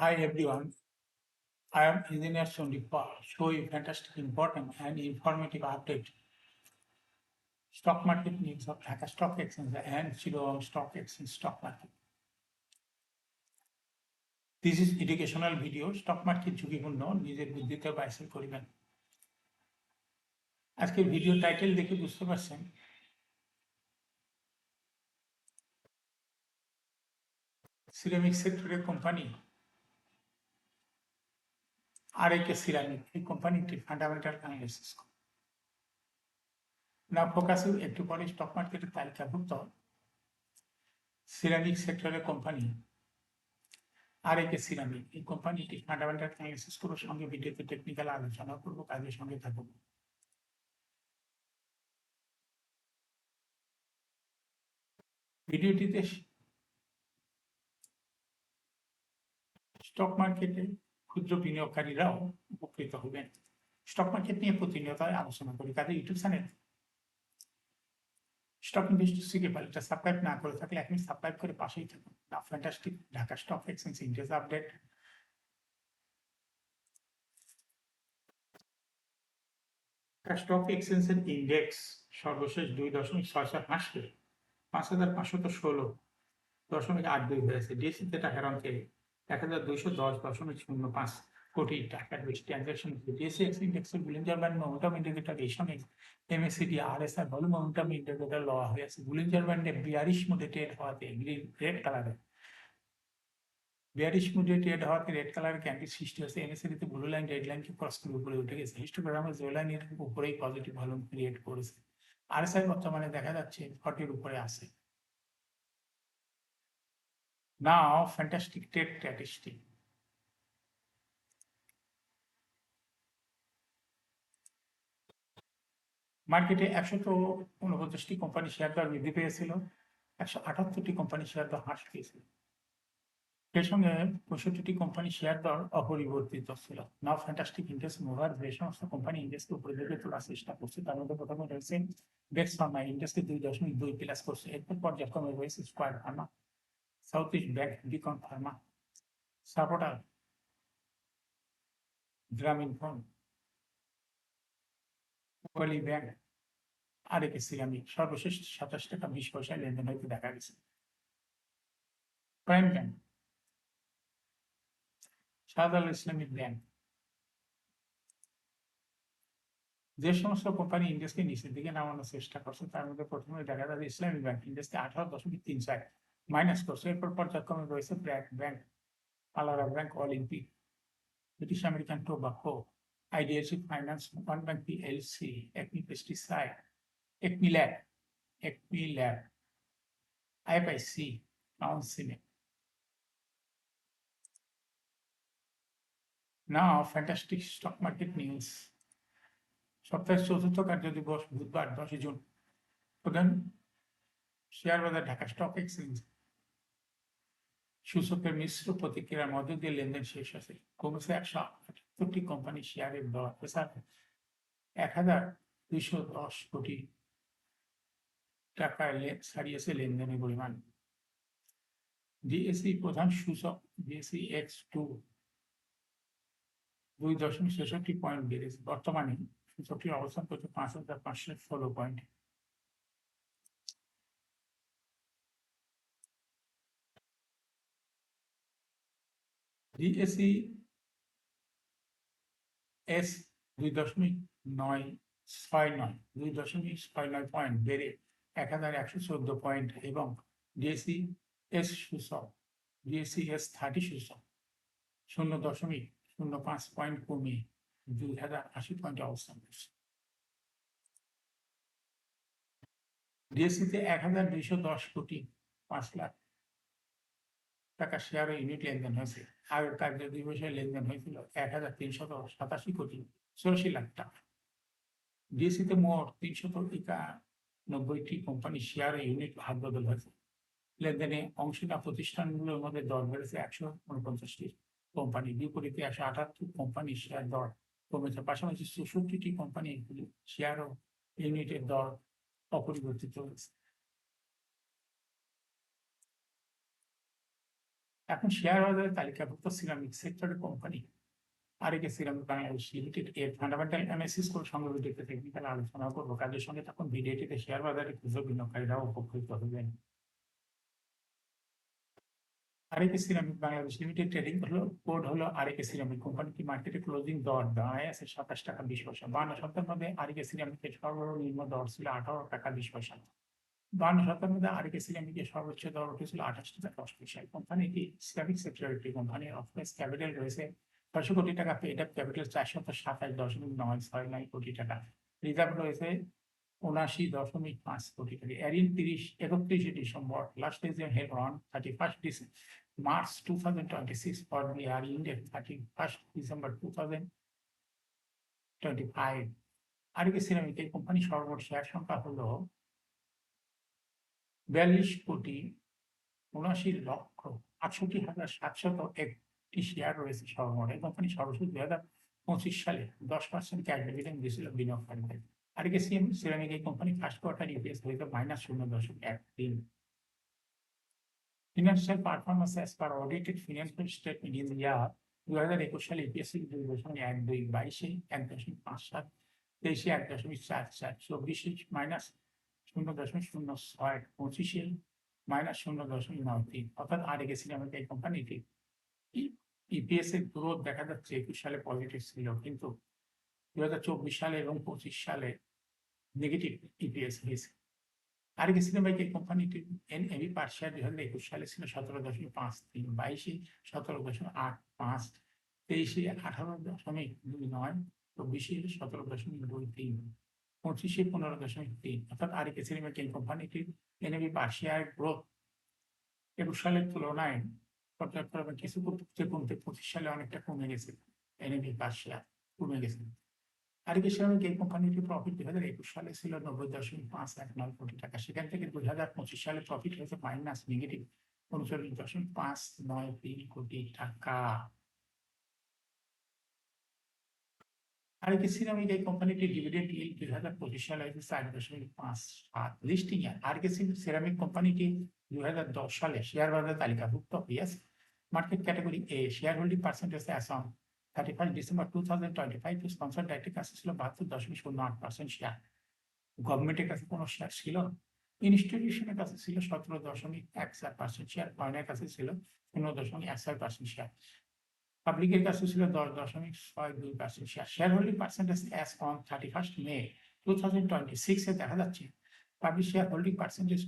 Hi everyone, I am Engineer Sandeep Paul, show you fantastic, important and informative update. Stock market news of Dhaka Stock Exchange and Chittagong Stock Exchange stock market. This is educational video. Stock market ঝুঁকিপূর্ণ নিজের বুদ্ধিতে বাইসেল করিবেন। আজকের video title দেখে বুঝতে পারছেন ceramic সেক্টরের company আরএকে ceramic এই কোম্পানিটি ফান্ডামেন্টাল অ্যানালিসিস না ফোকাসে একটু পরে স্টক মার্কেটের তালিকাভুক্ত সিরামিক সেক্টরের কোম্পানি আরএকে সিরামিক এই কোম্পানিটি ফান্ডামেন্টাল অ্যানালিসিস করে সঙ্গে ভিডিওতে টেকনিক্যাল আলোচনা করব, কাজের সঙ্গে থাকব। ভিডিওটিতে স্টক মার্কেটে ক্ষুদ্র বিনিয়োগকারীরাও উপকৃত হবেন। স্টক মার্কেট নিয়ে প্রতিনিয়ত আলোচনা করি, কাজে ইউটিউব চ্যানেল স্টক ইনভেস্টর সিকেবল এটা সাবস্ক্রাইব না করে থাকলে এখন সাবস্ক্রাইব করে পাশেই থাকুন। না fantastic Dhaka stock exchange index update. Dhaka stock এক্সচেঞ্জের ইন্ডেক্স সর্বশেষ 2.67 হ্রাস করে ৫,৫১৬.৮২ হয়েছে। ডিএসসিতে টাকার অঙ্কে ১,২১০.০৫ কোটি টাকার বেশি ট্রানজাকশন হয়েছে। ডিএসসি ইন্ডেক্সের বুলিঞ্জার ব্যান্ড মোমেন্টাম ইন্ডিকেটর এই সঙ্গে MSCD RSI volume momentum indicator লওয়া হয়েছে। বুলিঞ্জার ব্যান্ডে বিয়ারিশ মুডে ট্রেড হওয়াতে রেড কালারে বিয়ারিশ মুডে ট্রেড হওয়াতে রেড কালার ক্যান্ডেল সৃষ্টি হয়েছে। এমএসসিডিতে ব্লু লাইন রেড লাইনকে ক্রস করে উপরে উঠে গেছে। হিস্টোগ্রামে জো লাইনের উপরেই পজিটিভ ভলিউম ক্রিয়েট করেছে। আরএসআই বর্তমানে দেখা যাচ্ছে 40 উপরে আছে। Now, fantastic trade statistic. মার্কেটে ১৪৯টি কোম্পানি শেয়ার দর বৃদ্ধি পেয়েছিল, ১৭৮টি কোম্পানি শেয়ার দর হ্রাস পেয়েছিল। সেই সঙ্গে ৬৫টি কোম্পানি শেয়ার দর অপরিবর্তিত ছিল। নাও ফ্যান্টাস্টিক ইন্ডেক্স মুভার যে সমস্ত কোম্পানি ইন্ডেক্সকে উপরে দিকে তোলার চেষ্টা করছে তার মধ্যে প্রথমে রয়েছে বেক্স ফার্মা, ইন্ডেক্সকে ২.২ প্লাস করছে। এরপর পর্যায়ক্রমে রয়েছে square Pharma, south east bank, Beacon Pharma, supporter, গ্রামীণ ফোন, কোয়ালি ব্যাংক, আরএকে সিরামিক। সর্বশেষ ২৭ টাকা ২০ পয়সায় লেনদেন হইতে দেখা গেছে। প্রাইম ব্যাংক, শাহজালাল ইসলামী ব্যাংক, যে সমস্ত কোম্পানি ইন্ডেক্সকে নিচের দিকে নামানোর চেষ্টা করছে তার মধ্যে প্রথমে দেখা যাবে ইসলামী ব্যাংক ইন্ডেক্সকে 18.34 মাইনাস করছে। এরপর পর্যায়ক্রমে রয়েছে ব্র্যাক ব্যাংক, আলারা Bank, Olympic, British American Tobacco, IDFC Finance, One Bank PLC, Acme Pesticide, Acme Lab, IFIC, Crown Cement. Now, fantastic stock market news. সপ্তাহের চতুর্থ কার্যদিবস বুধবার 10 জুন। প্রধান শেয়ার বাজার ঢাকা স্টক এক্সচেঞ্জ সূচকের মিশ্র প্রতিক্রিয়ার মধ্য দিয়ে লেনদেন শেষ হয়েছে। কমেছে ১৭৮টি কোম্পানি শেয়ারের দর, ১,২১০ কোটি টাকা ছাড়িয়েছে লেনদেনের পরিমাণ। ডিএসসি প্রধান সূচক ডিএসসি X2 2.66 পয়েন্ট বেড়েছে। বর্তমানে সূচকটির অবস্থান করছে ৫,৫১৬ পয়েন্ট। ডিএসসি এস 2.69 পয়েন্ট বেড়ে ১,১১১৪ পয়েন্ট এবং ডিএসসি এস সূচক ডিএসসি S30 সূচক 0.05 পয়েন্ট কমে ২,০৮০ পয়েন্টে অবস্থান করছে। ডিএসসিতে ১,২১০,৫,০০,০০০ টাকা শেয়ার ও ইউনিট লেনদেন হয়েছে। আগের কার্যদিবসে লেনদেন হয়েছিল ১,৩৮৭,৮৪,০০,০০০ টাকা। ডিএসসিতে মোট ৩৯১টি কোম্পানি শেয়ার ও ইউনিট হাত বদল হয়েছে। লেনদেনে অংশীদার প্রতিষ্ঠানগুলোর মধ্যে দর বেড়েছে ১৪৯টি কোম্পানি, বিপরীতে ১৭৮ কোম্পানির শেয়ার দর কমেছে। পাশাপাশি ৬৪টি কোম্পানি শেয়ার ও ইউনিটের দর অপরিবর্তিত হয়েছে। এখন শেয়ার বাজারে তালিকাভুক্ত সিরামিক সেক্টরের কোম্পানি আরেকে সিরামিক বাংলাদেশ লিমিটেড এর ফান্ডামেন্টাল অ্যানালিসিস করে সংগঠিত টেকনিক্যাল আলোচনা করবো, কাজের সঙ্গে তখন ভিডিওটিতে শেয়ার বাজারে খুচরো বিনিয়োগকারীরাও উপকৃত হবেন। RAK Ceramic Bangladesh Limited trading code হলো আরেকে সিরামিক। কোম্পানিটি মার্কেটে ক্লোজিং দর দাঁড়ায় আছে 27 টাকা 20 পয়সা। 52 সপ্তাহের মধ্যে আরেকে সিরামিকের সর্বনিম্ন দর ছিল 18 টাকা 20 পয়সা। 52 সপ্তাহের মধ্যে আরেকে সিরামিকের সর্বোচ্চ দর উঠেছিল 28 টাকা 10 পয়সা। কোম্পানিটি সিরামিক সেক্টরের একটি কোম্পানি। অফিস ক্যাপিটাল রয়েছে 600 কোটি টাকা, পেড আপ ক্যাপিটাল 427.969 কোটি টাকা, রিজার্ভ রয়েছে 79.5 কোটি টাকা। Haerin 31 December last is head on 31 March 2026 for the year ended 31st December 2025. আরেকে ceramic এই কোম্পানি সর্বমোট শেয়ার সংখ্যা হলো 42,79,68,701 শেয়ার রয়েছে সর্বমোট। এই কোম্পানি সর্বশেষ 2025 সালে 10% ক্যাশ ডিভিডেন্ড দিয়েছিল বিনিয়োগকারীদের। আরেকে সিরামিক এই কোম্পানি ফার্স্ট কোয়ার্টার ইপিএস হয়েছে -0.13। Financial performance as per audited financial statement in the year 2021 সালে ইপিএস 2.12, 22-এ 1.57, 23-এ 1.44, 24-এ -0.06, 25-এ -0.93। অর্থাৎ আরেকে সিরামিক এই কোম্পানিটি ইপিএস এর গ্রোথ দেখা যাচ্ছে 21 সালে পজিটিভ ছিল, কিন্তু 2024 সালে এবং 25 সালে নেগেটিভ ইপিএস হয়েছে। আরেকে সিরামিক এই কোম্পানিটির এনএভি পার শেয়ার 2021 সালে ছিল 17.53, 22-এ 17.85, 23-এ 18.29, 24-এ 17.23, 25-এ 15.3। অর্থাৎ আরেকে সিরামিক এই কোম্পানিটির এনএভি পার শেয়ার গ্রোথ 21 সালের তুলনায় পর্যাপ্তভাবে কিছু কমতে 25 সালে অনেকটা কমে গেছে, এনএভি পার শেয়ার কমে গেছে। আরেকে সিরামিক এই কোম্পানিটির প্রফিট 2021 সালে ছিল 90.519 কোটি টাকা, সেখান থেকে 2025 সালে প্রফিট হয়েছে নেগেটিভ 39.593 কোটি টাকা। আরেকে সিরামিক এই কোম্পানিটির ডিভিডেন্ড ইল্ড 2025 সালে হয়েছে 4.57। লিস্টিং এ আরেকে সিরামিক কোম্পানিটি 2010 সালে শেয়ার বাজারে তালিকাভুক্ত হয়েছে। Market category A, share holding percentage as on 31 December 2025 sponsor ডাইরেক্টের কাছে ছিল 72.08% শেয়ার। গভর্নমেন্টের কাছে কোনো শেয়ার ছিল না। ইনস্টিটিউশনের কাছে ছিল 17.14% শেয়ার। ফরেনের কাছে ছিল 15.16% শেয়ার। পাবলিকের কাছে ছিল 10.62% share. Share holding percentage as on 31 মে 2026 এ দেখা যাচ্ছে পাবলিক শেয়ার হোল্ডিং পার্সেন্টেজ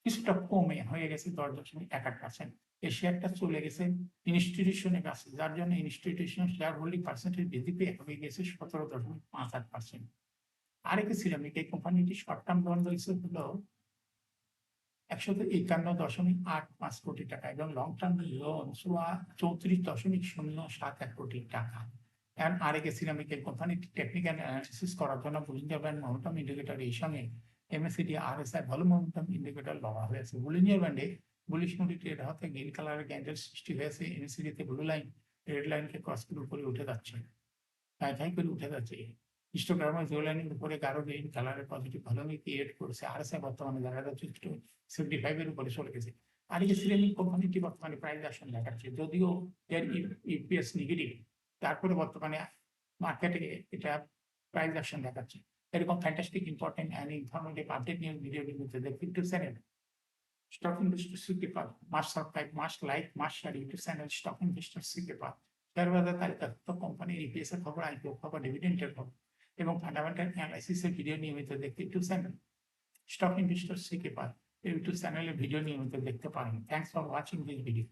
কিছুটা কমে হয়ে গেছে 10.18%। এই শেয়ারটা চলে গেছে ইনস্টিটিউশনের কাছে, যার জন্য ইনস্টিটিউশন শেয়ার হোল্ডিং পার্সেন্টেজ বৃদ্ধি পেয়ে হয়ে গেছে 17.58%। আরেকে সিরামিক এই কোম্পানিটি শর্ট টার্ম লোন রয়েছে হলো 151.85 কোটি টাকা এবং লং টার্ম লোন 34.071 কোটি টাকা। এখন আরেকে সিরামিকের কোম্পানিটি টেকনিক্যাল অ্যানালিসিস করার জন্য বুলিনিয়ার ব্যান্ড মোমেন্টাম ইন্ডিকেটর এই সঙ্গে MACD RSI volume momentum indicator দেওয়া হয়েছে। বুলিনিয়ার ব্যান্ডে বুলিশ মুডে এর হাতে নীল কালারের ক্যান্ডেল সৃষ্টি হয়েছে। MACD তে ব্লু লাইন রেড লাইনকে ক্রস করে উপরে উঠে যাচ্ছে, ধাই করে উঠে যাচ্ছে। হিস্টোগ্রামে জিরো লাইনের উপরে গাঢ় গ্রিন কালারের পজিটিভ ভলিউম ক্রিয়েট করেছে। RSI বর্তমানে দেখা যাচ্ছে 75 এর উপরে চলে গেছে। আর এই সিরামিক কোম্পানিটি বর্তমানে প্রাইস অ্যাকশন দেখাচ্ছে, যদিও এর ইপিএস নেগেটিভ, তারপরে বর্তমানে মার্কেটে এটা প্রাইস অ্যাকশন দেখাচ্ছে। এরকম fantastic important and informative update news video নিতে দেখতে YouTube channel stock investor secret path must subscribe, must like, must share YouTube channel stock investor secret path. Share বাজার তালিকাভুক্ত কোম্পানির ইপিএস এর খবর, আইপিও খবর, ডিভিডেন্ডের খবর এবং ফান্ডামেন্টাল অ্যানালাইসিসের ভিডিও নিয়মিত দেখতে YouTube channel stock investor secret path YouTube চ্যানেলে ভিডিও নিয়মিত দেখতে পারেন। Thanks for watching this video.